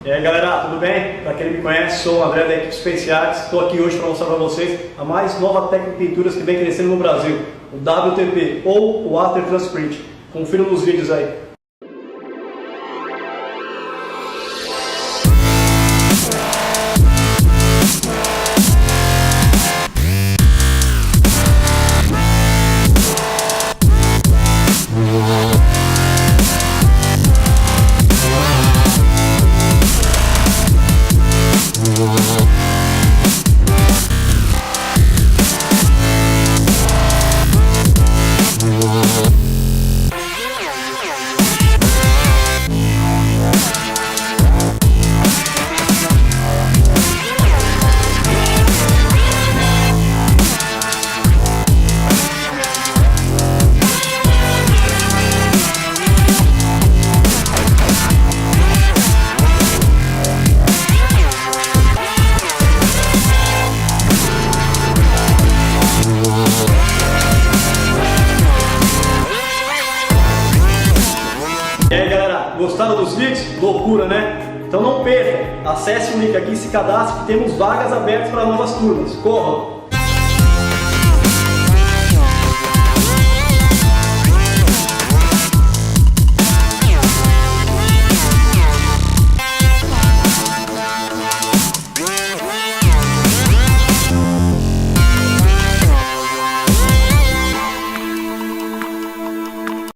E aí galera, tudo bem? Para quem não me conhece, sou o Abra da equipe Especiais. Estou aqui hoje para mostrar para vocês a mais nova técnica de pinturas que vem crescendo no Brasil, o WTP ou o Water Transprint. Confira nos vídeos aí. E aí galera, gostaram dos vídeos? Loucura, né? Então não perca, acesse o link aqui e se cadastre que temos vagas abertas para novas turmas. Corram!